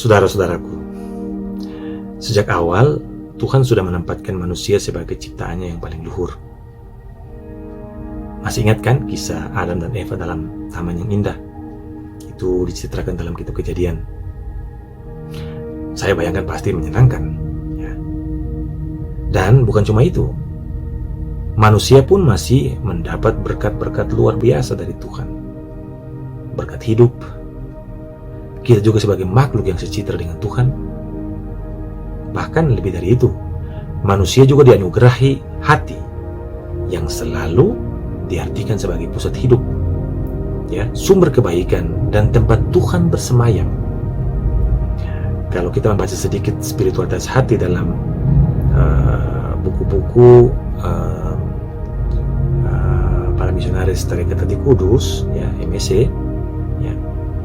Saudara-saudaraku, sejak awal Tuhan sudah menempatkan manusia sebagai ciptaannya yang paling luhur. Masih ingat kan kisah Adam dan Eva dalam taman yang indah? Itu diceritakan dalam kitab Kejadian. Saya bayangkan pasti menyenangkan, ya. Dan bukan cuma itu, manusia pun masih mendapat berkat-berkat luar biasa dari Tuhan. Berkat hidup. Kita juga sebagai makhluk yang secitra dengan Tuhan. Bahkan lebih dari itu, manusia juga dianugerahi hati yang selalu diartikan sebagai pusat hidup, ya, sumber kebaikan dan tempat Tuhan bersemayam. Kalau kita membaca sedikit spiritualitas hati dalam buku-buku para misionaris Tarekat Hati Kudus, ya, MSC, ya,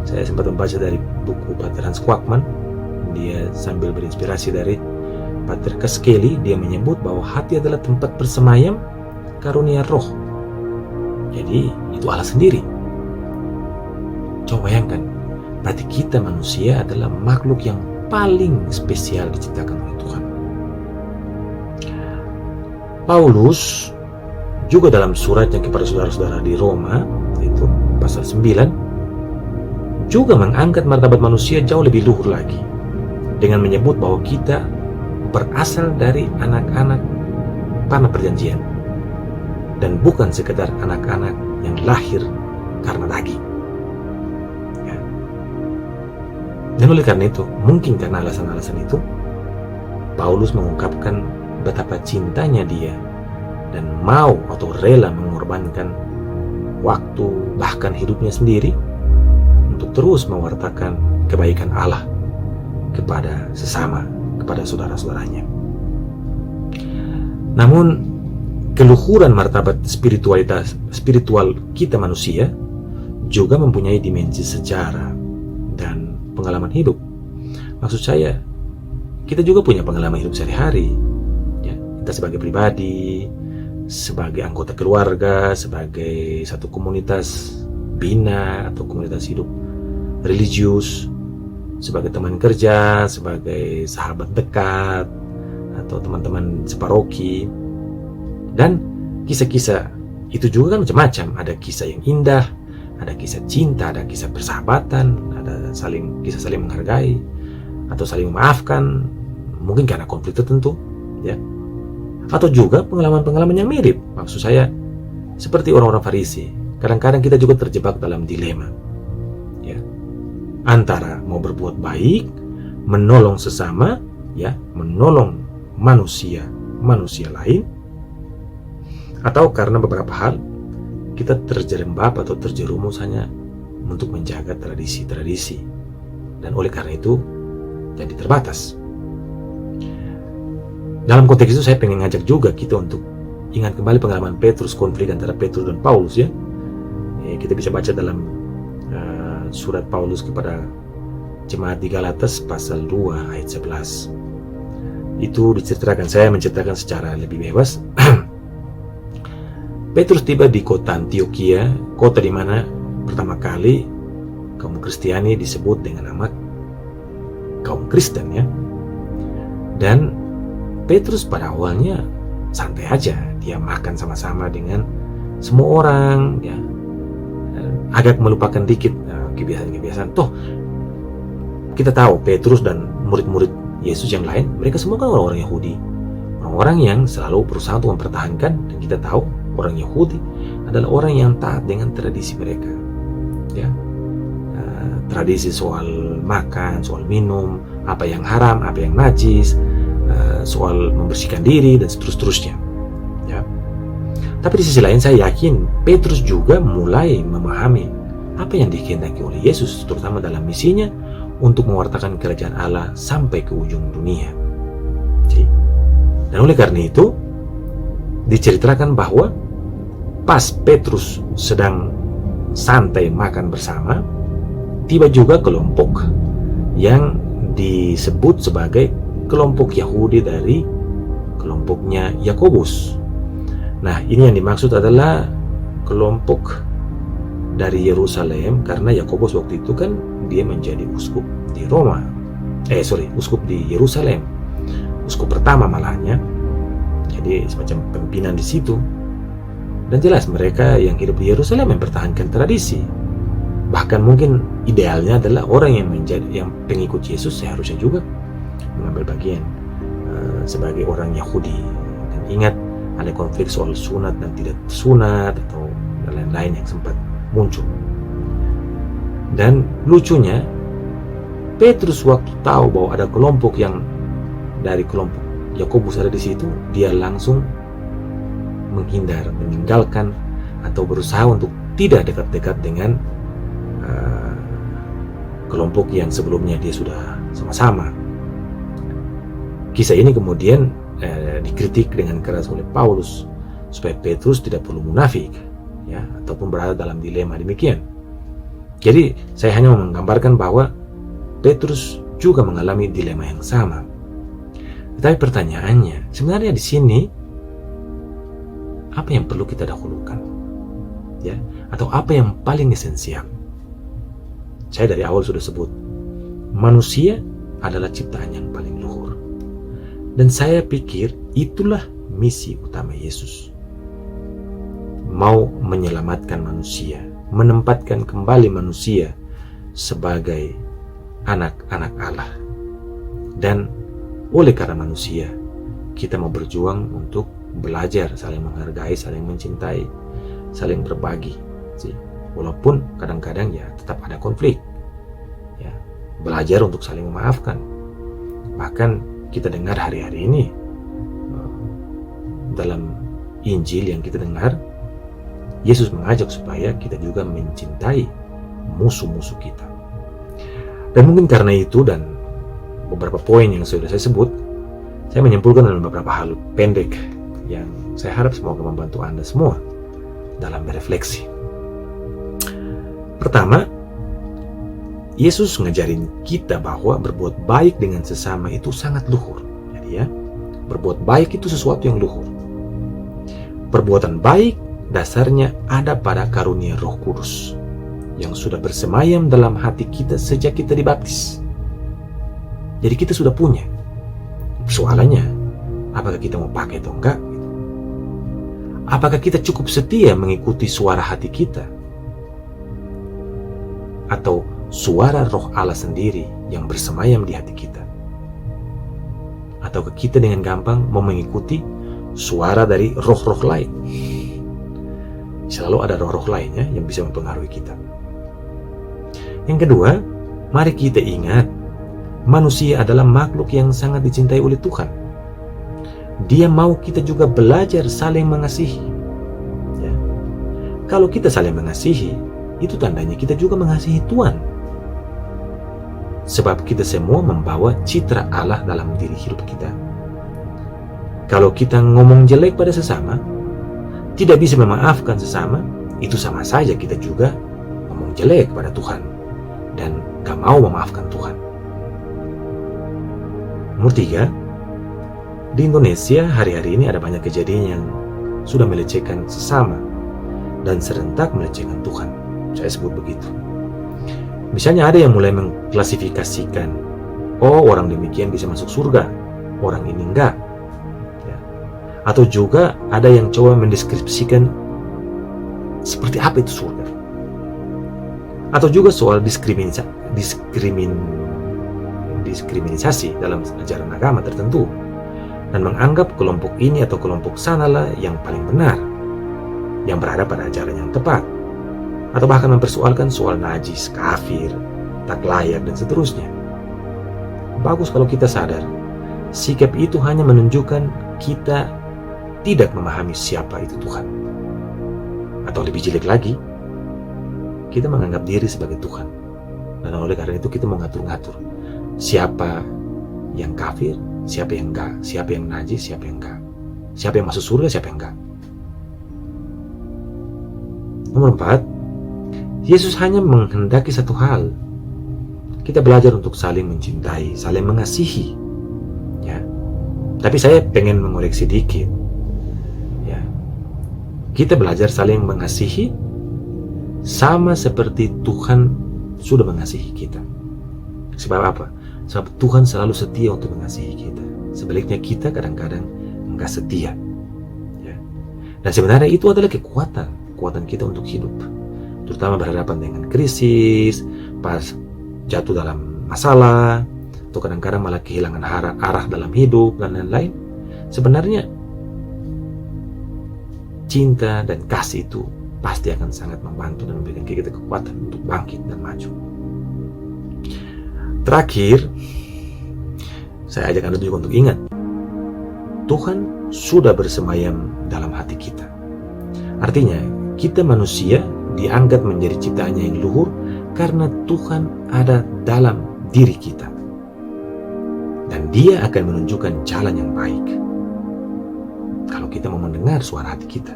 saya sempat membaca dari buku Pater Hans Kwakman. Dia sambil berinspirasi dari Pater Kaskeli, dia menyebut bahwa hati adalah tempat bersemayam karunia roh. Jadi itu Allah sendiri. Coba bayangkan, berarti kita manusia adalah makhluk yang paling spesial diciptakan oleh Tuhan. Paulus juga dalam suratnya kepada saudara-saudara di Roma, itu pasal 9, juga mengangkat martabat manusia jauh lebih luhur lagi, dengan menyebut bahwa kita berasal dari anak-anak panah perjanjian dan bukan sekedar anak-anak yang lahir karena daging, ya. Dan oleh karena itu, mungkin karena alasan-alasan itu, Paulus mengungkapkan betapa cintanya dia dan mau atau rela mengorbankan waktu, bahkan hidupnya sendiri, untuk terus mewartakan kebaikan Allah kepada sesama, kepada saudara-saudaranya. Namun keluhuran martabat spiritual kita manusia juga mempunyai dimensi sejarah dan pengalaman hidup. Maksud saya, kita juga punya pengalaman hidup sehari-hari, ya. Kita sebagai pribadi, sebagai anggota keluarga, sebagai satu komunitas bina atau komunitas hidup religius, sebagai teman kerja, sebagai sahabat dekat, atau teman-teman separoki. Dan kisah-kisah itu juga kan macam-macam. Ada kisah yang indah, ada kisah cinta, ada kisah persahabatan, ada kisah saling menghargai atau saling memaafkan, mungkin karena konflik tertentu, ya. Atau juga pengalaman-pengalaman yang mirip. Maksud saya, seperti orang-orang Farisi, kadang-kadang kita juga terjebak dalam dilema, ya, antara mau berbuat baik, menolong sesama, ya, menolong manusia lain, atau karena beberapa hal kita terjerembab atau terjerumus hanya untuk menjaga tradisi-tradisi, dan oleh karena itu jadi terbatas. Dalam konteks itu saya pengen ngajak juga kita untuk ingat kembali pengalaman Petrus, konflik antara Petrus dan Paulus, ya. Kita bisa baca dalam surat Paulus kepada jemaat di Galatas pasal 2 ayat 11. Itu diceritakan, saya menceritakan secara lebih bebas. Petrus tiba di kota Antioquia, kota di mana pertama kali kaum Kristiani disebut dengan nama kaum Kristen, ya. Dan Petrus pada awalnya santai aja, dia makan sama-sama dengan semua orang, ya. Agak melupakan dikit kebiasaan-kebiasaan. Toh kita tahu Petrus dan murid-murid Yesus yang lain, mereka semua kan orang-orang Yahudi, orang-orang yang selalu berusaha untuk mempertahankan, dan kita tahu orang Yahudi adalah orang yang taat dengan tradisi mereka, ya. Tradisi soal makan, soal minum, apa yang haram, apa yang najis, soal membersihkan diri dan seterusnya, ya. Tapi di sisi lain saya yakin Petrus juga mulai memahami apa yang dikehendaki oleh Yesus, terutama dalam misinya untuk mewartakan kerajaan Allah sampai ke ujung dunia. Dan oleh karena itu diceritakan bahwa pas Petrus sedang santai makan bersama, tiba juga kelompok yang disebut sebagai kelompok Yahudi dari kelompoknya Yakobus. Nah, ini yang dimaksud adalah kelompok dari Yerusalem, karena Yakobus waktu itu kan dia menjadi uskup di Roma, uskup di Yerusalem, uskup pertama malahnya. Jadi semacam pimpinan di situ. Dan jelas mereka yang hidup di Yerusalem mempertahankan tradisi. Bahkan mungkin idealnya adalah orang yang pengikut Yesus seharusnya juga mengambil bagian sebagai orang Yahudi. Dan ingat, ada konflik soal sunat dan tidak sunat atau lain-lain yang sempat muncul. Dan lucunya, Petrus waktu tahu bahwa ada kelompok yang dari kelompok Yakobus ada di situ, dia langsung menghindar, meninggalkan atau berusaha untuk tidak dekat-dekat dengan kelompok yang sebelumnya dia sudah sama-sama. Kisah ini kemudian dikritik dengan keras oleh Paulus supaya Petrus tidak perlu munafik, ya, ataupun berada dalam dilema demikian. Jadi saya hanya menggambarkan bahwa Petrus juga mengalami dilema yang sama. Tetapi pertanyaannya, sebenarnya di sini apa yang perlu kita dahulukan? Ya, atau apa yang paling esensial? Saya dari awal sudah sebut, manusia adalah ciptaan yang paling luhur. Dan saya pikir itulah misi utama Yesus. Mau menyelamatkan manusia, menempatkan kembali manusia sebagai anak-anak Allah. Dan oleh karena manusia, kita mau berjuang untuk belajar saling menghargai, saling mencintai, saling berbagi. Walaupun kadang-kadang ya tetap ada konflik. Ya, belajar untuk saling memaafkan. Bahkan kita dengar hari-hari ini dalam Injil yang kita dengar, Yesus mengajak supaya kita juga mencintai musuh-musuh kita. Dan mungkin karena itu dan beberapa poin yang sudah saya sebut, saya menyimpulkan dalam beberapa hal pendek yang saya harap semoga membantu Anda semua dalam berefleksi. Pertama, Yesus ngajarin kita bahwa berbuat baik dengan sesama itu sangat luhur. Jadi ya, berbuat baik itu sesuatu yang luhur. Perbuatan baik dasarnya ada pada karunia Roh Kudus yang sudah bersemayam dalam hati kita sejak kita dibaptis. Jadi kita sudah punya. Soalannya, apakah kita mau pakai atau enggak? Apakah kita cukup setia mengikuti suara hati kita? Atau suara Roh Allah sendiri yang bersemayam di hati kita? Ataukah kita dengan gampang mau mengikuti suara dari roh-roh lain? Selalu ada roh-roh lainnya yang bisa mempengaruhi kita. Yang kedua, mari kita ingat, manusia adalah makhluk yang sangat dicintai oleh Tuhan. Dia mau kita juga belajar saling mengasihi. Ya. Kalau kita saling mengasihi, itu tandanya kita juga mengasihi Tuhan. Sebab kita semua membawa citra Allah dalam diri hidup kita. Kalau kita ngomong jelek pada sesama, tidak bisa memaafkan sesama, itu sama saja kita juga ngomong jelek pada Tuhan dan gak mau memaafkan Tuhan. Nomor 3, di Indonesia hari-hari ini ada banyak kejadian yang sudah melecehkan sesama dan serentak melecehkan Tuhan. Saya sebut begitu. Misalnya ada yang mulai mengklasifikasikan, oh orang demikian bisa masuk surga, orang ini enggak. Ya. Atau juga ada yang coba mendeskripsikan seperti apa itu surga. Atau juga soal diskriminasi dalam ajaran agama tertentu dan menganggap kelompok ini atau kelompok sanalah yang paling benar, yang berada pada ajaran yang tepat, atau bahkan mempersoalkan soal najis, kafir, tak layak dan seterusnya. Bagus kalau kita sadar sikap itu hanya menunjukkan kita tidak memahami siapa itu Tuhan, atau lebih jelek lagi, kita menganggap diri sebagai Tuhan. Dan oleh karena itu kita mau ngatur-ngatur siapa yang kafir, siapa yang enggak, siapa yang najis, siapa yang enggak, siapa yang masuk surga, siapa yang enggak. Nomor 4, Yesus hanya menghendaki satu hal. Kita belajar untuk saling mencintai, saling mengasihi. Ya. Tapi saya pengen mengoreksi dikit. Ya. Kita belajar saling mengasihi sama seperti Tuhan sudah mengasihi kita. Sebab apa? Sebab Tuhan selalu setia untuk mengasihi kita. Sebaliknya kita kadang-kadang enggak setia. Ya. Dan sebenarnya itu adalah kekuatan kita untuk hidup. Terutama berhadapan dengan krisis, pas jatuh dalam masalah, atau kadang-kadang malah kehilangan arah dalam hidup dan lain-lain. Sebenarnya cinta dan kasih itu pasti akan sangat membantu dan memberikan kita kekuatan untuk bangkit dan maju. Terakhir, saya ajak Anda juga untuk ingat, Tuhan sudah bersemayam dalam hati kita. Artinya, kita manusia diangkat menjadi ciptaannya yang luhur karena Tuhan ada dalam diri kita. Dan Dia akan menunjukkan jalan yang baik kalau kita mau mendengar suara hati kita.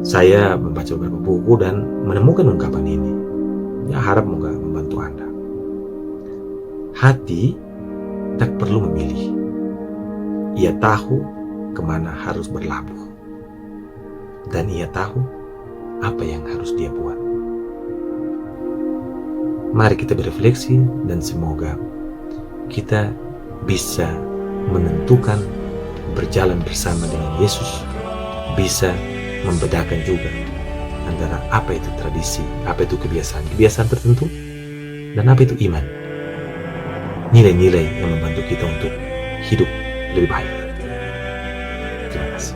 Saya membaca beberapa buku dan menemukan ungkapan ini. Ya, harap moga membantu Anda. Hati tak perlu memilih. Ia tahu kemana harus berlabuh. Dan ia tahu apa yang harus dia buat. Mari kita berefleksi dan semoga kita bisa menentukan berjalan bersama dengan Yesus, bisa membedakan juga antara apa itu tradisi, apa itu kebiasaan tertentu, dan apa itu iman. Nilai-nilai yang membantu kita untuk hidup lebih baik. Terima kasih.